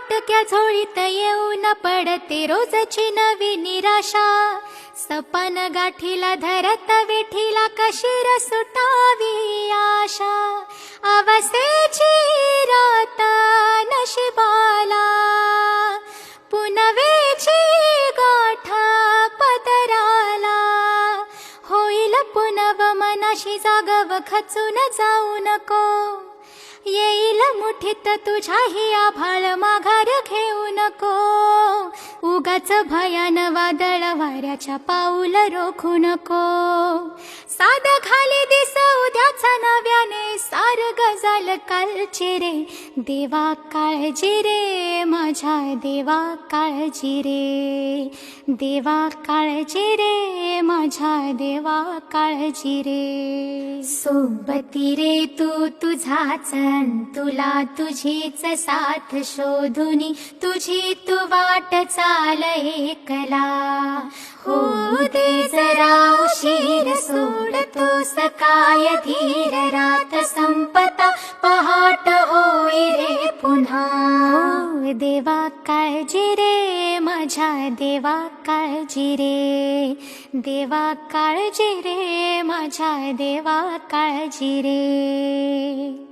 फाटक्या झोळीत येऊन पडते रोजची नवी निराशा. सपन गाठीला धरत विठीला कशी र सुटावी आशा. अवस्थेची रात नशिबाला पुनवेची गाठ पदराला. होईल पुनव मनाशी जागव खचून जाऊ नको. येईल मुठीत तुझ्याही आभाळ माघार घेऊ नको. उगाच भयान वादळ वाऱ्याच्या पाऊल रोखू नको. साध खाली दिस उद्याचा नव्याने सार गजाल कालची रे. देवा काळजी रे माझ्या देवा काळजी रे. देवा काळजी रे माझ्या देवा काळजी रे. सोबती रे तू तुझाच तुला तुझीच साथ शोधुनी तुझी तू वाट चाल एकला. होऊ दे जरा उशीर सोडतोस काय धीर. रात संपता पहाट होई रे पुन्हा. हो देवा काळजी रे माझ्या देवा काळजी रे. देवा काळजी रे माझ्या देवा काळजी रे.